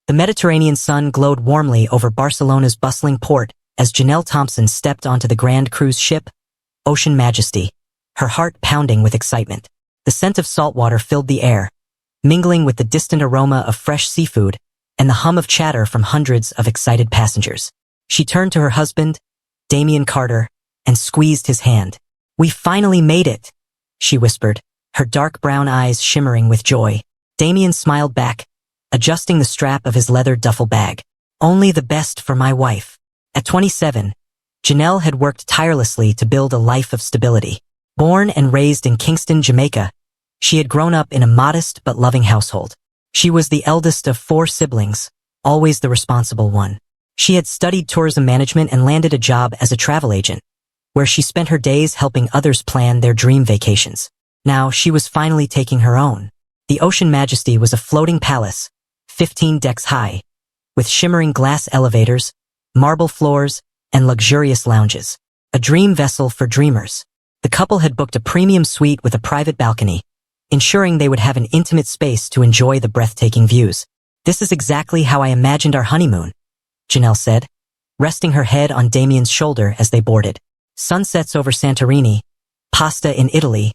The Mediterranean sun glowed warmly over Barcelona's bustling port as Janelle Thompson stepped onto the grand cruise ship, Ocean Majesty, her heart pounding with excitement. The scent of salt water filled the air, mingling with the distant aroma of fresh seafood and the hum of chatter from hundreds of excited passengers. She turned to her husband, Damien Carter, and squeezed his hand. "We finally made it," she whispered, her dark brown eyes shimmering with joy. Damien smiled back, adjusting the strap of his leather duffel bag. "Only the best for my wife." At 27, Janelle had worked tirelessly to build a life of stability. Born and raised in Kingston, Jamaica, she had grown up in a modest but loving household. She was the eldest of 4 siblings, always the responsible one. She had studied tourism management and landed a job as a travel agent, where she spent her days helping others plan their dream vacations. Now she was finally taking her own. The Ocean Majesty was a floating palace, 15 decks high, with shimmering glass elevators, marble floors, and luxurious lounges. A dream vessel for dreamers. The couple had booked a premium suite with a private balcony, ensuring they would have an intimate space to enjoy the breathtaking views. "This is exactly how I imagined our honeymoon," Janelle said, resting her head on Damien's shoulder as they boarded. Sunsets over Santorini, pasta in Italy,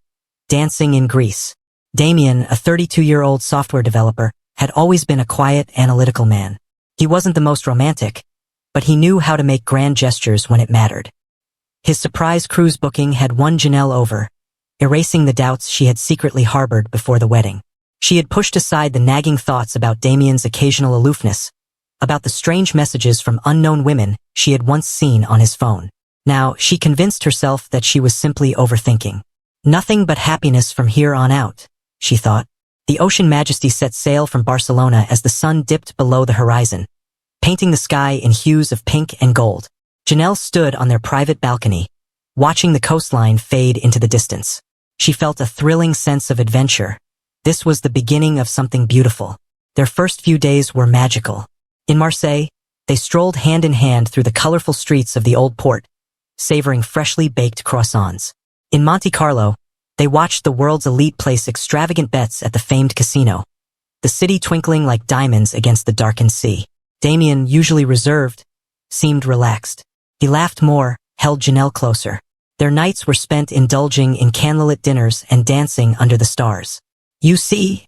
dancing in Greece. Damien, a 32-year-old software developer, had always been a quiet, analytical man. He wasn't the most romantic, but he knew how to make grand gestures when it mattered. His surprise cruise booking had won Janelle over, erasing the doubts she had secretly harbored before the wedding. She had pushed aside the nagging thoughts about Damien's occasional aloofness, about the strange messages from unknown women she had once seen on his phone. Now, she convinced herself that she was simply overthinking. Nothing but happiness from here on out, she thought. The Ocean Majesty set sail from Barcelona as the sun dipped below the horizon, painting the sky in hues of pink and gold. Janelle stood on their private balcony, watching the coastline fade into the distance. She felt a thrilling sense of adventure. This was the beginning of something beautiful. Their first few days were magical. In Marseille, they strolled hand in hand through the colorful streets of the old port, savoring freshly baked croissants. In Monte Carlo, they watched the world's elite place extravagant bets at the famed casino, the city twinkling like diamonds against the darkened sea. Damien, usually reserved, seemed relaxed. He laughed more, held Janelle closer. Their nights were spent indulging in candlelit dinners and dancing under the stars. "You see,"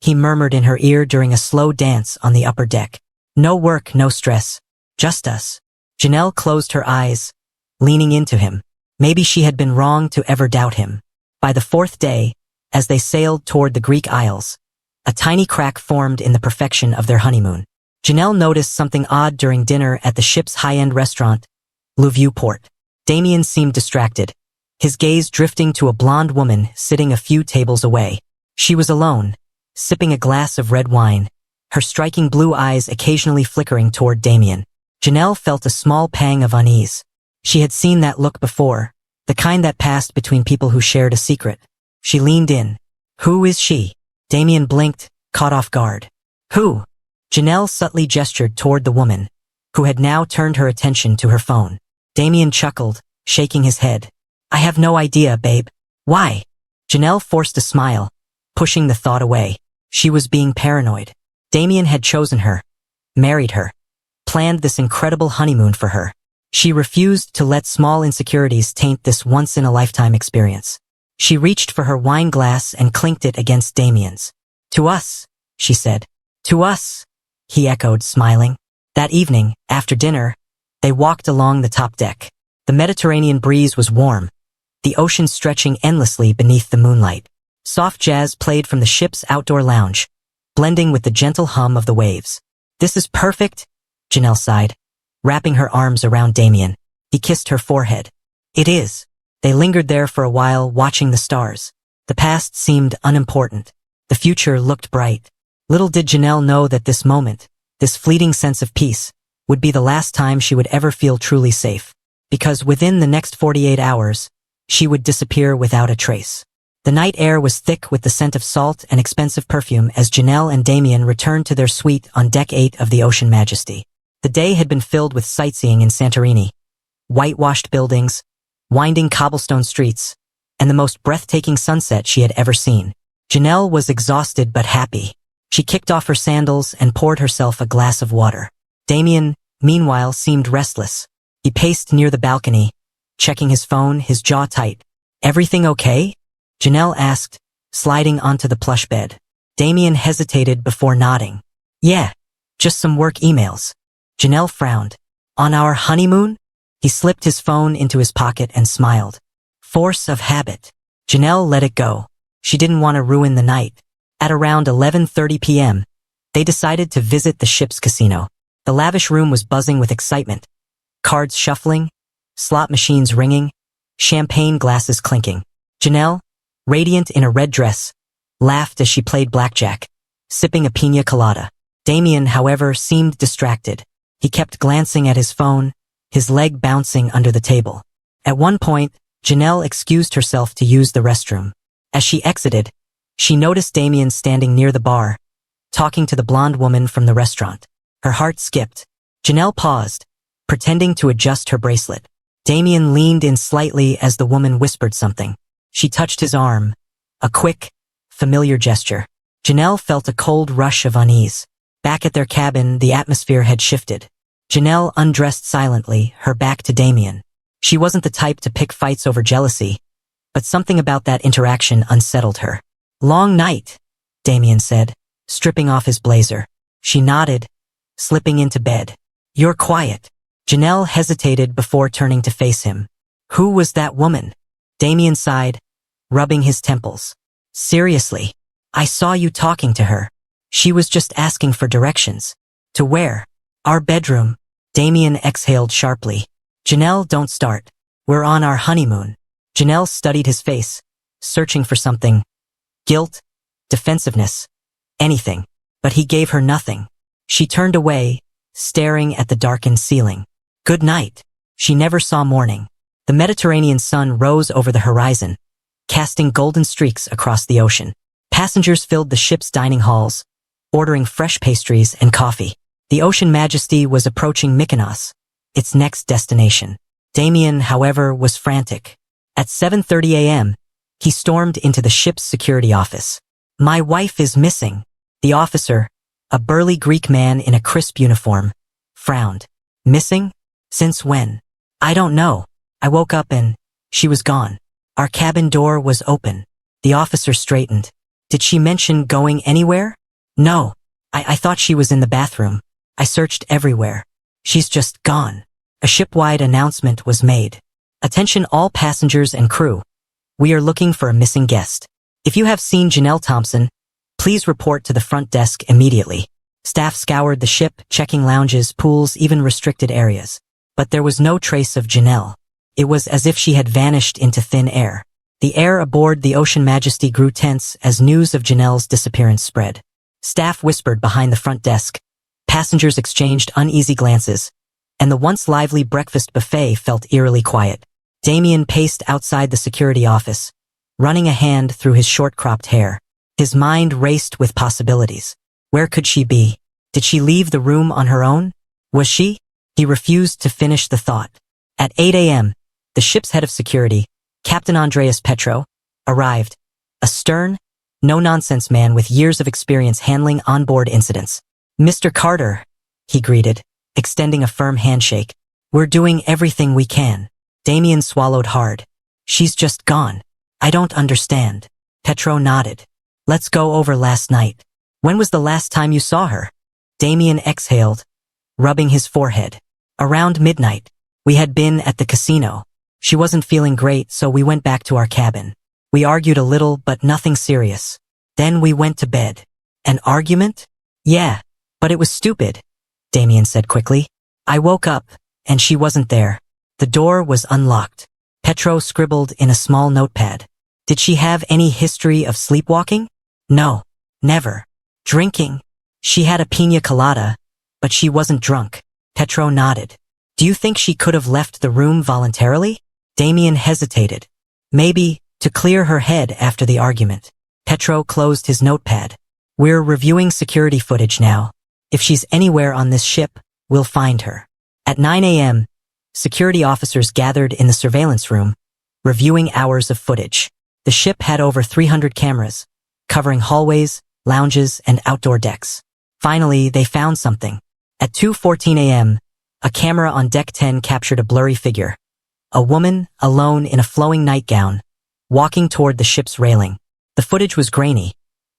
he murmured in her ear during a slow dance on the upper deck. "No work, no stress. Just us." Janelle closed her eyes, leaning into him. Maybe she had been wrong to ever doubt him. By the 4th day, as they sailed toward the Greek Isles, a tiny crack formed in the perfection of their honeymoon. Janelle noticed something odd during dinner at the ship's high-end restaurant, Louvieux Port. Damien seemed distracted, his gaze drifting to a blonde woman sitting a few tables away. She was alone, sipping a glass of red wine, her striking blue eyes occasionally flickering toward Damien. Janelle felt a small pang of unease. She had seen that look before, the kind that passed between people who shared a secret. She leaned in. "Who is she?" Damien blinked, caught off guard. "Who?" Janelle subtly gestured toward the woman, who had now turned her attention to her phone. Damien chuckled, shaking his head. "I have no idea, babe." "Why?" Janelle forced a smile, pushing the thought away. She was being paranoid. Damien had chosen her, married her, planned this incredible honeymoon for her. She refused to let small insecurities taint this once-in-a-lifetime experience. She reached for her wine glass and clinked it against Damien's. "To us," she said. "To us," he echoed, smiling. That evening, after dinner, they walked along the top deck. The Mediterranean breeze was warm, the ocean stretching endlessly beneath the moonlight. Soft jazz played from the ship's outdoor lounge, blending with the gentle hum of the waves. "This is perfect," Janelle sighed, wrapping her arms around Damien. He kissed her forehead. "It is." They lingered there for a while, watching the stars. The past seemed unimportant. The future looked bright. Little did Janelle know that this moment, this fleeting sense of peace, would be the last time she would ever feel truly safe. Because within the next 48 hours, she would disappear without a trace. The night air was thick with the scent of salt and expensive perfume as Janelle and Damien returned to their suite on Deck 8 of the Ocean Majesty. The day had been filled with sightseeing in Santorini, whitewashed buildings, winding cobblestone streets, and the most breathtaking sunset she had ever seen. Janelle was exhausted but happy. She kicked off her sandals and poured herself a glass of water. Damien, meanwhile, seemed restless. He paced near the balcony, checking his phone, his jaw tight. "Everything okay?" Janelle asked, sliding onto the plush bed. Damien hesitated before nodding. "Yeah, just some work emails." Janelle frowned. "On our honeymoon?" He slipped his phone into his pocket and smiled. Force of habit. Janelle let it go. She didn't want to ruin the night. At around 11:30 p.m., they decided to visit the ship's casino. The lavish room was buzzing with excitement. Cards shuffling, slot machines ringing, champagne glasses clinking. Janelle, radiant in a red dress, laughed as she played blackjack, sipping a piña colada. Damien, however, seemed distracted. He kept glancing at his phone, his leg bouncing under the table. At one point, Janelle excused herself to use the restroom. As she exited, she noticed Damien standing near the bar, talking to the blonde woman from the restaurant. Her heart skipped. Janelle paused, pretending to adjust her bracelet. Damien leaned in slightly as the woman whispered something. She touched his arm, a quick, familiar gesture. Janelle felt a cold rush of unease. Back at their cabin, the atmosphere had shifted. Janelle undressed silently, her back to Damien. She wasn't the type to pick fights over jealousy, but something about that interaction unsettled her. "Long night," Damien said, stripping off his blazer. She nodded, slipping into bed. "You're quiet." Janelle hesitated before turning to face him. "Who was that woman?" Damien sighed, rubbing his temples. "Seriously, I saw you talking to her. She was just asking for directions." "To where?" "Our bedroom." Damien exhaled sharply. "Janelle, don't start. We're on our honeymoon." Janelle studied his face, searching for something. Guilt, defensiveness, anything. But he gave her nothing. She turned away, staring at the darkened ceiling. "Good night." She never saw morning. The Mediterranean sun rose over the horizon, casting golden streaks across the ocean. Passengers filled the ship's dining halls, ordering fresh pastries and coffee. The Ocean Majesty was approaching Mykonos, its next destination. Damien, however, was frantic. At 7:30 a.m., he stormed into the ship's security office. "My wife is missing." The officer, a burly Greek man in a crisp uniform, frowned. "Missing? Since when?" "I don't know. I woke up and she was gone. Our cabin door was open." The officer straightened. "Did she mention going anywhere?" "No. I thought she was in the bathroom. I searched everywhere. She's just gone." A ship-wide announcement was made. "Attention all passengers and crew. We are looking for a missing guest. If you have seen Janelle Thompson, please report to the front desk immediately." Staff scoured the ship, checking lounges, pools, even restricted areas. But there was no trace of Janelle. It was as if she had vanished into thin air. The air aboard the Ocean Majesty grew tense as news of Janelle's disappearance spread. Staff whispered behind the front desk. Passengers exchanged uneasy glances, and the once lively breakfast buffet felt eerily quiet. Damien paced outside the security office, running a hand through his short-cropped hair. His mind raced with possibilities. Where could she be? Did she leave the room on her own? Was she? He refused to finish the thought. At 8 a.m., the ship's head of security, Captain Andreas Petro, arrived, a stern, no-nonsense man with years of experience handling onboard incidents. "Mr. Carter," he greeted, extending a firm handshake. "We're doing everything we can." Damien swallowed hard. "She's just gone. I don't understand." Petro nodded. "Let's go over last night. When was the last time you saw her?" Damien exhaled, rubbing his forehead. "Around midnight. We had been at the casino. She wasn't feeling great, so we went back to our cabin. We argued a little, but nothing serious. Then we went to bed." "An argument?" "Yeah, but it was stupid," Damien said quickly. "I woke up, and she wasn't there. The door was unlocked." Petro scribbled in a small notepad. "Did she have any history of sleepwalking?" "No, never." "Drinking?" "She had a piña colada, but she wasn't drunk." Petro nodded. "Do you think she could have left the room voluntarily?" Damien hesitated. "Maybe, to clear her head after the argument." Petro closed his notepad. "We're reviewing security footage now. If she's anywhere on this ship, we'll find her." At 9 a.m., security officers gathered in the surveillance room, reviewing hours of footage. The ship had over 300 cameras, covering hallways, lounges, and outdoor decks. Finally, they found something. At 2:14 a.m., a camera on Deck 10 captured a blurry figure. A woman, alone in a flowing nightgown, walking toward the ship's railing. The footage was grainy,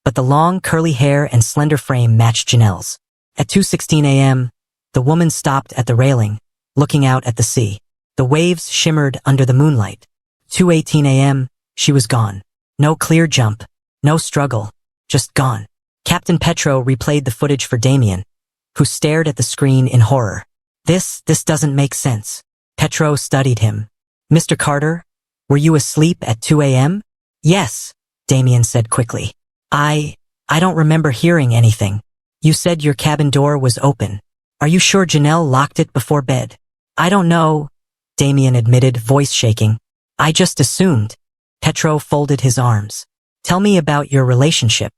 but the long, curly hair and slender frame matched Janelle's. At 2:16 a.m., the woman stopped at the railing, looking out at the sea. The waves shimmered under the moonlight. 2:18 a.m., she was gone. No clear jump, no struggle, just gone. Captain Petro replayed the footage for Damien, who stared at the screen in horror. This doesn't make sense. Petro studied him. Mr. Carter, were you asleep at 2 a.m.? Yes, Damien said quickly. I don't remember hearing anything. You said your cabin door was open. Are you sure Janelle locked it before bed? I don't know, Damien admitted, voice shaking. I just assumed. Petro folded his arms. Tell me about your relationship.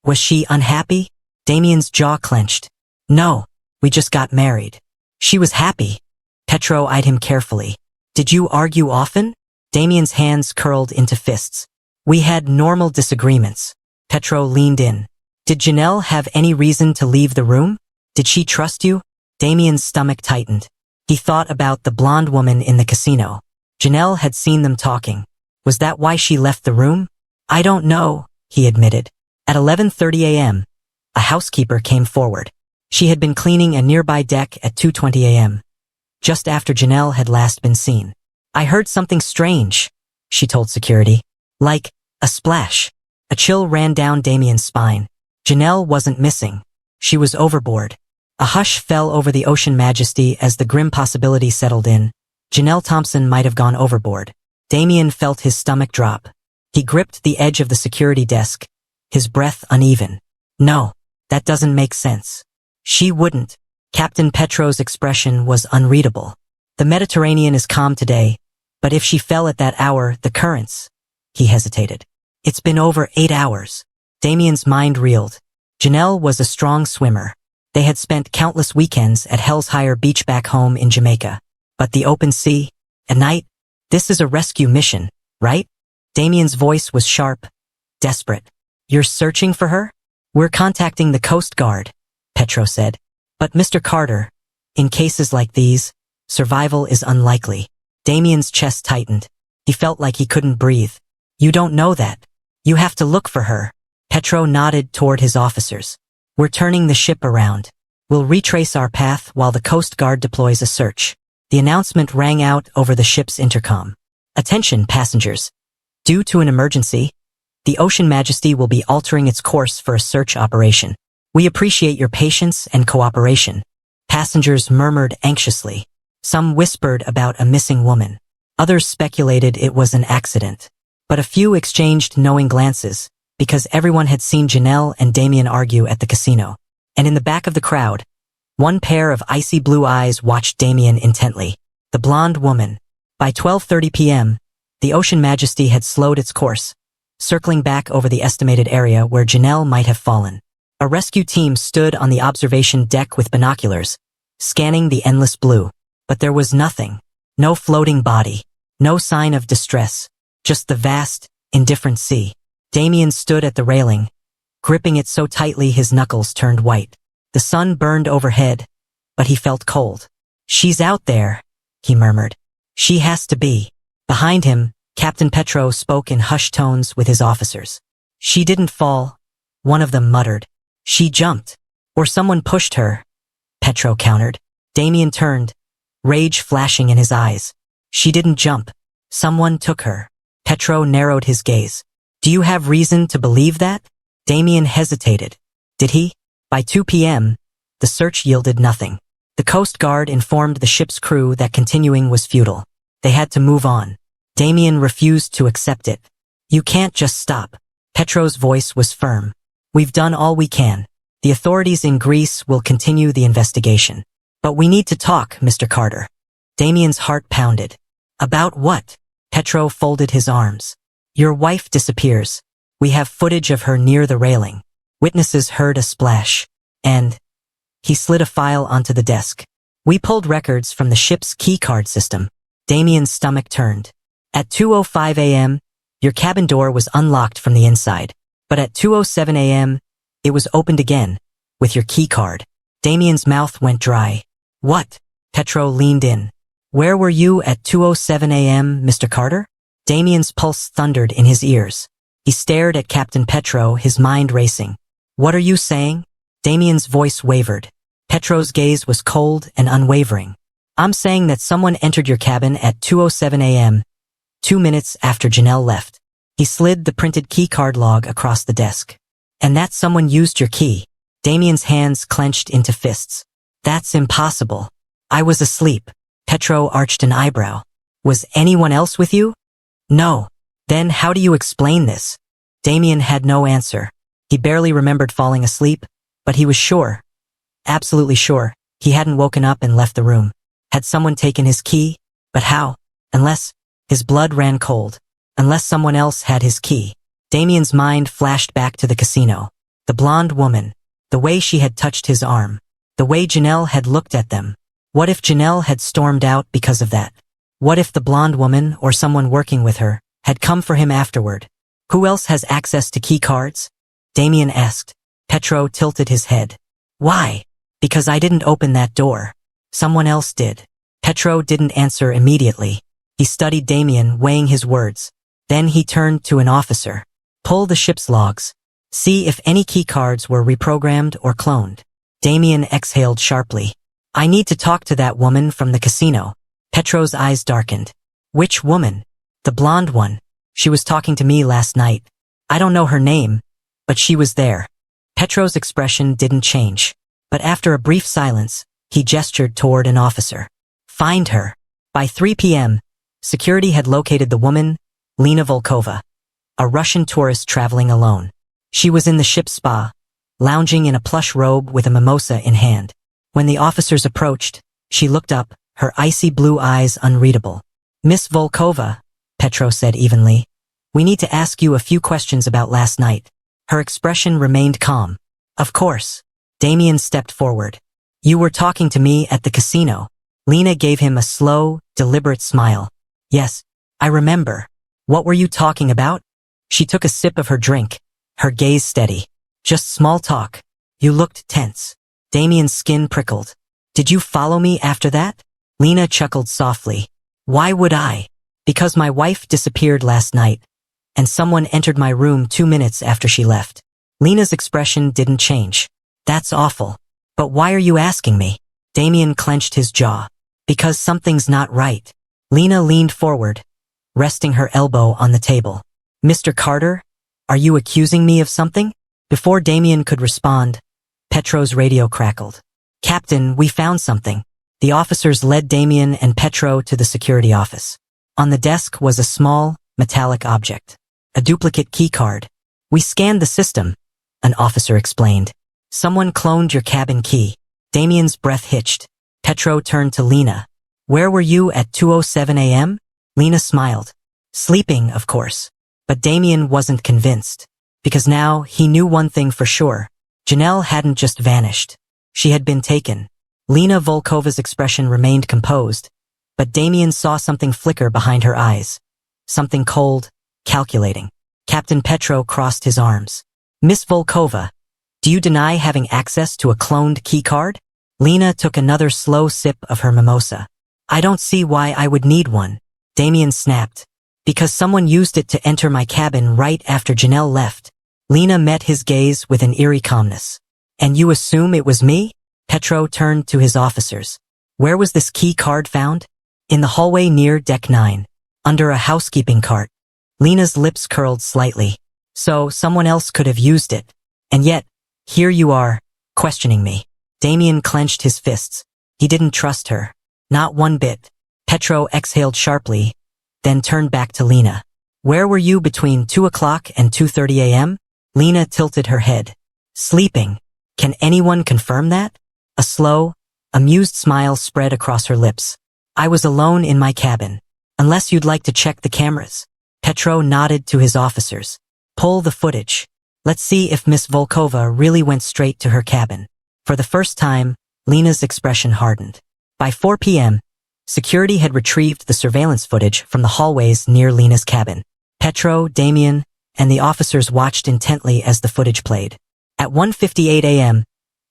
Was she unhappy? Damien's jaw clenched. No, we just got married. She was happy. Petro eyed him carefully. Did you argue often? Damien's hands curled into fists. We had normal disagreements. Petro leaned in. Did Janelle have any reason to leave the room? Did she trust you? Damien's stomach tightened. He thought about the blonde woman in the casino. Janelle had seen them talking. Was that why she left the room? I don't know, he admitted. At 11:30 a.m., a housekeeper came forward. She had been cleaning a nearby deck at 2:20 a.m., just after Janelle had last been seen. I heard something strange, she told security. Like a splash. A chill ran down Damien's spine. Janelle wasn't missing. She was overboard. A hush fell over the Ocean Majesty as the grim possibility settled in. Janelle Thompson might have gone overboard. Damien felt his stomach drop. He gripped the edge of the security desk, his breath uneven. No, that doesn't make sense. She wouldn't. Captain Petro's expression was unreadable. The Mediterranean is calm today, but if she fell at that hour, the currents. He hesitated. It's been over 8 hours. Damien's mind reeled. Janelle was a strong swimmer. They had spent countless weekends at Hell's Hire Beach back home in Jamaica. But the open sea, at night, this is a rescue mission, right? Damien's voice was sharp, desperate. You're searching for her? We're contacting the Coast Guard, Petro said. But Mr. Carter, in cases like these, survival is unlikely. Damien's chest tightened. He felt like he couldn't breathe. You don't know that. You have to look for her. Petro nodded toward his officers. We're turning the ship around. We'll retrace our path while the Coast Guard deploys a search. The announcement rang out over the ship's intercom. Attention, passengers. Due to an emergency, the Ocean Majesty will be altering its course for a search operation. We appreciate your patience and cooperation. Passengers murmured anxiously. Some whispered about a missing woman. Others speculated it was an accident. But a few exchanged knowing glances, because everyone had seen Janelle and Damien argue at the casino. And in the back of the crowd, one pair of icy blue eyes watched Damien intently. The blonde woman. By 12:30 p.m., the Ocean Majesty had slowed its course, circling back over the estimated area where Janelle might have fallen. A rescue team stood on the observation deck with binoculars, scanning the endless blue. But there was nothing. No floating body. No sign of distress. Just the vast, indifferent sea. Damien stood at the railing, gripping it so tightly his knuckles turned white. The sun burned overhead, but he felt cold. She's out there, he murmured. She has to be. Behind him, Captain Petro spoke in hushed tones with his officers. She didn't fall, one of them muttered. She jumped. Or someone pushed her, Petro countered. Damien turned, rage flashing in his eyes. She didn't jump. Someone took her. Petro narrowed his gaze. Do you have reason to believe that? Damien hesitated. Did he? By 2 p.m., the search yielded nothing. The Coast Guard informed the ship's crew that continuing was futile. They had to move on. Damien refused to accept it. You can't just stop. Petro's voice was firm. We've done all we can. The authorities in Greece will continue the investigation. But we need to talk, Mr. Carter. Damien's heart pounded. About what? Petro folded his arms. Your wife disappears. We have footage of her near the railing. Witnesses heard a splash. And he slid a file onto the desk. We pulled records from the ship's keycard system. Damien's stomach turned. At 2:05 a.m., your cabin door was unlocked from the inside. But at 2:07 a.m., It was opened again, with your key card. Damien's mouth went dry. What? Petro leaned in. Where were you at 2:07 a.m., Mr. Carter? Damien's pulse thundered in his ears. He stared at Captain Petro, his mind racing. What are you saying? Damien's voice wavered. Petro's gaze was cold and unwavering. I'm saying that someone entered your cabin at 2:07 a.m., 2 minutes after Janelle left. He slid the printed key card log across the desk. And that someone used your key. Damien's hands clenched into fists. That's impossible. I was asleep. Petro arched an eyebrow. Was anyone else with you? No. Then how do you explain this? Damien had no answer. He barely remembered falling asleep, but he was sure, absolutely sure, he hadn't woken up and left the room. Had someone taken his key? But how? Unless, his blood ran cold. Unless someone else had his key. Damien's mind flashed back to the casino. The blonde woman. The way she had touched his arm. The way Janelle had looked at them. What if Janelle had stormed out because of that? What if the blonde woman, or someone working with her, had come for him afterward? Who else has access to key cards? Damien asked. Petro tilted his head. Why? Because I didn't open that door. Someone else did. Petro didn't answer immediately. He studied Damien, weighing his words. Then he turned to an officer. Pull the ship's logs. See if any key cards were reprogrammed or cloned. Damien exhaled sharply. I need to talk to that woman from the casino. Petro's eyes darkened. Which woman? The blonde one. She was talking to me last night. I don't know her name, but she was there. Petro's expression didn't change. But after a brief silence, he gestured toward an officer. Find her. By 3 p.m., security had located the woman, Lena Volkova, a Russian tourist traveling alone. She was in the ship's spa, lounging in a plush robe with a mimosa in hand. When the officers approached, she looked up, her icy blue eyes unreadable. Miss Volkova, Petro said evenly, we need to ask you a few questions about last night. Her expression remained calm. Of course. Damien stepped forward. You were talking to me at the casino. Lena gave him a slow, deliberate smile. Yes, I remember. What were you talking about? She took a sip of her drink, her gaze steady. Just small talk. You looked tense. Damien's skin prickled. Did you follow me after that? Lena chuckled softly. Why would I? Because my wife disappeared last night, and someone entered my room 2 minutes after she left. Lena's expression didn't change. That's awful. But why are you asking me? Damien clenched his jaw. Because something's not right. Lena leaned forward, resting her elbow on the table. Mr. Carter, are you accusing me of something? Before Damien could respond, Petro's radio crackled. Captain, we found something. The officers led Damien and Petro to the security office. On the desk was a small, metallic object. A duplicate key card. We scanned the system, an officer explained. Someone cloned your cabin key. Damien's breath hitched. Petro turned to Lena. Where were you at 2:07 a.m.? Lena smiled. Sleeping, of course. But Damien wasn't convinced. Because now he knew one thing for sure. Janelle hadn't just vanished. She had been taken. Lena Volkova's expression remained composed, but Damien saw something flicker behind her eyes. Something cold, calculating. Captain Petro crossed his arms. Miss Volkova, do you deny having access to a cloned key card? Lena took another slow sip of her mimosa. I don't see why I would need one. Damien snapped. Because someone used it to enter my cabin right after Janelle left. Lena met his gaze with an eerie calmness. And you assume it was me? Petro turned to his officers. Where was this key card found? In the hallway near deck 9. Under a housekeeping cart. Lena's lips curled slightly. So someone else could have used it. And yet, here you are, questioning me. Damien clenched his fists. He didn't trust her. Not one bit. Petro exhaled sharply, then turned back to Lena. Where were you between 2 o'clock and 2:30 a.m.? Lena tilted her head. Sleeping. Can anyone confirm that? A slow, amused smile spread across her lips. I was alone in my cabin. Unless you'd like to check the cameras. Petro nodded to his officers. Pull the footage. Let's see if Miss Volkova really went straight to her cabin. For the first time, Lena's expression hardened. By 4 p.m., security had retrieved the surveillance footage from the hallways near Lena's cabin. Petro, Damien, and the officers watched intently as the footage played. At 1:58 a.m.,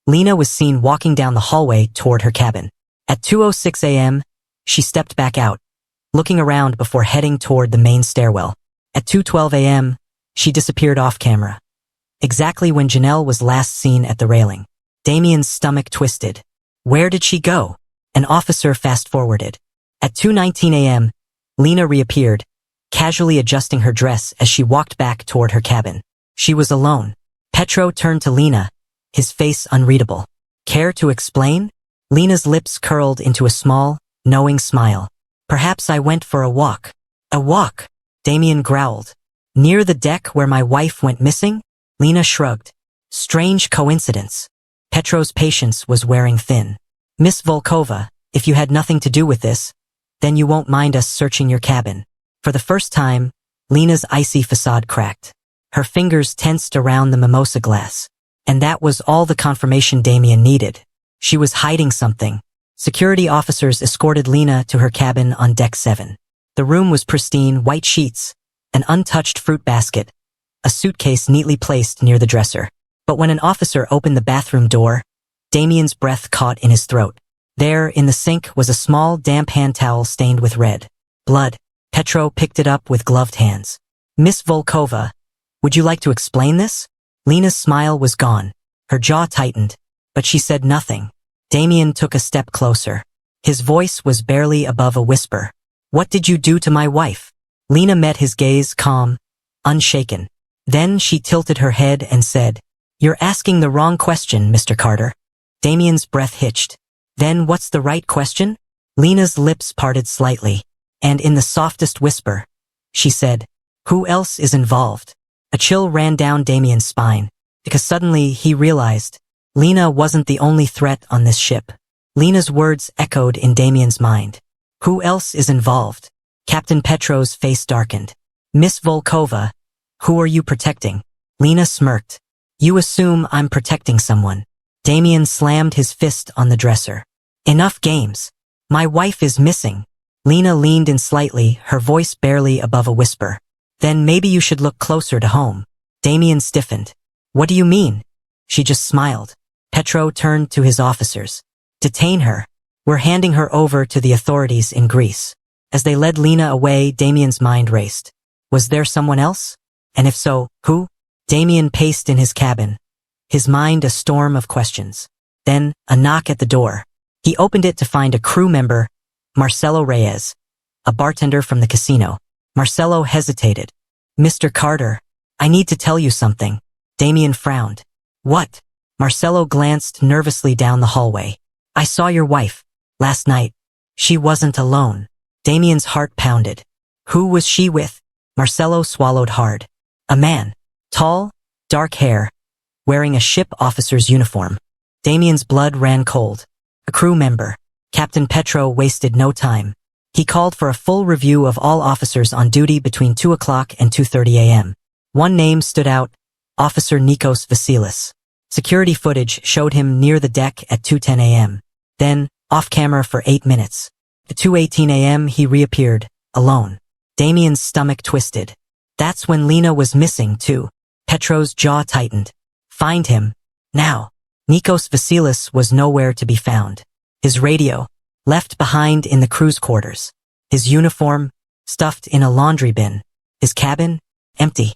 Lena was seen walking down the hallway toward her cabin. At 2:06 a.m., she stepped back out, looking around before heading toward the main stairwell. At 2:12 a.m., she disappeared off camera, exactly when Janelle was last seen at the railing. Damien's stomach twisted. Where did she go? An officer fast-forwarded. At 2:19 a.m., Lena reappeared, casually adjusting her dress as she walked back toward her cabin. She was alone. Petro turned to Lena, his face unreadable. Care to explain? Lena's lips curled into a small, knowing smile. Perhaps I went for a walk. A walk? Damien growled. Near the deck where my wife went missing? Lena shrugged. Strange coincidence. Petro's patience was wearing thin. Miss Volkova, if you had nothing to do with this, then you won't mind us searching your cabin. For the first time, Lena's icy facade cracked. Her fingers tensed around the mimosa glass. And that was all the confirmation Damien needed. She was hiding something. Security officers escorted Lena to her cabin on deck 7. The room was pristine, white sheets, an untouched fruit basket, a suitcase neatly placed near the dresser. But when an officer opened the bathroom door, Damien's breath caught in his throat. There, in the sink, was a small, damp hand towel stained with red blood. Petro picked it up with gloved hands. Miss Volkova, would you like to explain this? Lena's smile was gone. Her jaw tightened, but she said nothing. Damien took a step closer. His voice was barely above a whisper. What did you do to my wife? Lena met his gaze calm, unshaken. Then she tilted her head and said, You're asking the wrong question, Mr. Carter. Damien's breath hitched. Then what's the right question? Lena's lips parted slightly, and in the softest whisper, she said, Who else is involved? A chill ran down Damien's spine, because suddenly he realized Lena wasn't the only threat on this ship. Lena's words echoed in Damien's mind. Who else is involved? Captain Petro's face darkened. Miss Volkova, who are you protecting? Lena smirked. You assume I'm protecting someone. Damien slammed his fist on the dresser. Enough games. My wife is missing. Lena leaned in slightly, her voice barely above a whisper. Then maybe you should look closer to home. Damien stiffened. What do you mean? She just smiled. Petro turned to his officers. Detain her. We're handing her over to the authorities in Greece. As they led Lena away, Damien's mind raced. Was there someone else? And if so, who? Damien paced in his cabin, his mind a storm of questions. Then, a knock at the door. He opened it to find a crew member, Marcelo Reyes, a bartender from the casino. Marcelo hesitated. Mr. Carter, I need to tell you something. Damien frowned. What? Marcelo glanced nervously down the hallway. I saw your wife last night. She wasn't alone. Damien's heart pounded. Who was she with? Marcelo swallowed hard. A man. Tall, dark hair, wearing a ship officer's uniform. Damien's blood ran cold. A crew member. Captain Petro wasted no time. He called for a full review of all officers on duty between 2 o'clock and 2:30 a.m. One name stood out, Officer Nikos Vasilis. Security footage showed him near the deck at 2:10 a.m. Then, off-camera for 8 minutes. At 2:18 a.m. he reappeared, alone. Damien's stomach twisted. That's when Lena was missing, too. Petro's jaw tightened. Find him. Now. Nikos Vasilis was nowhere to be found. His radio, left behind in the crew's quarters. His uniform, stuffed in a laundry bin. His cabin, empty.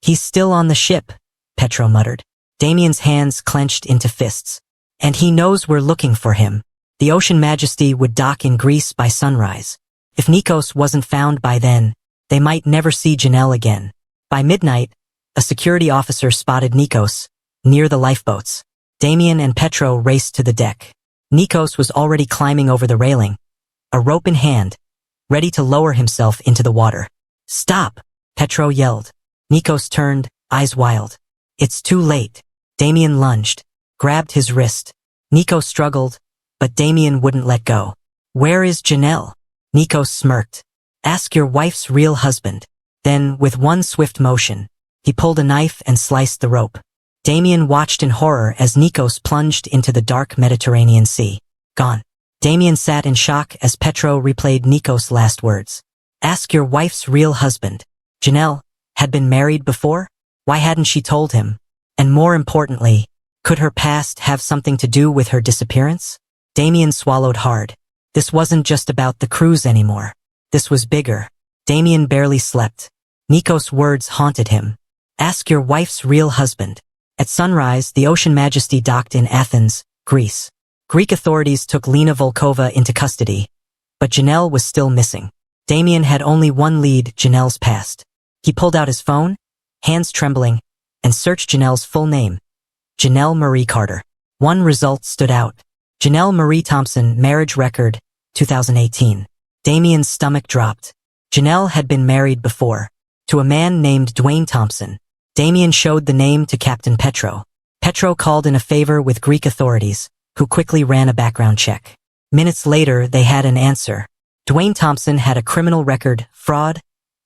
He's still on the ship, Petro muttered. Damien's hands clenched into fists. And he knows we're looking for him. The Ocean Majesty would dock in Greece by sunrise. If Nikos wasn't found by then, they might never see Janelle again. By midnight, a security officer spotted Nikos, near the lifeboats. Damien and Petro raced to the deck. Nikos was already climbing over the railing, a rope in hand, ready to lower himself into the water. Stop! Petro yelled. Nikos turned, eyes wild. It's too late. Damien lunged, grabbed his wrist. Nikos struggled, but Damien wouldn't let go. Where is Janelle? Nikos smirked. Ask your wife's real husband. Then, with one swift motion, he pulled a knife and sliced the rope. Damien watched in horror as Nikos plunged into the dark Mediterranean Sea. Gone. Damien sat in shock as Petro replayed Nikos' last words. Ask your wife's real husband. Janelle had been married before? Why hadn't she told him? And more importantly, could her past have something to do with her disappearance? Damien swallowed hard. This wasn't just about the cruise anymore. This was bigger. Damien barely slept. Nikos' words haunted him. Ask your wife's real husband. At sunrise, the Ocean Majesty docked in Athens, Greece. Greek authorities took Lena Volkova into custody, but Janelle was still missing. Damien had only one lead: Janelle's past. He pulled out his phone, hands trembling, and searched Janelle's full name. Janelle Marie Carter. One result stood out. Janelle Marie Thompson, marriage record, 2018. Damien's stomach dropped. Janelle had been married before, to a man named Dwayne Thompson. Damien showed the name to Captain Petro. Petro called in a favor with Greek authorities, who quickly ran a background check. Minutes later, they had an answer. Dwayne Thompson had a criminal record: fraud,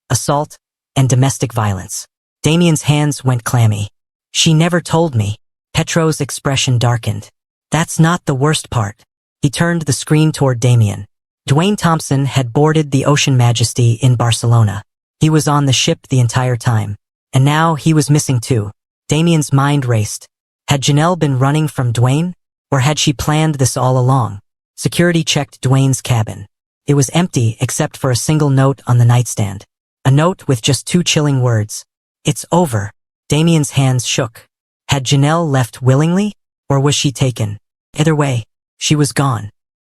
assault, and domestic violence. Damien's hands went clammy. She never told me. Petro's expression darkened. That's not the worst part. He turned the screen toward Damien. Dwayne Thompson had boarded the Ocean Majesty in Barcelona. He was on the ship the entire time. And now he was missing too. Damien's mind raced. Had Janelle been running from Dwayne? Or had she planned this all along? Security checked Dwayne's cabin. It was empty except for a single note on the nightstand. A note with just 2 chilling words. It's over. Damien's hands shook. Had Janelle left willingly? Or was she taken? Either way, she was gone.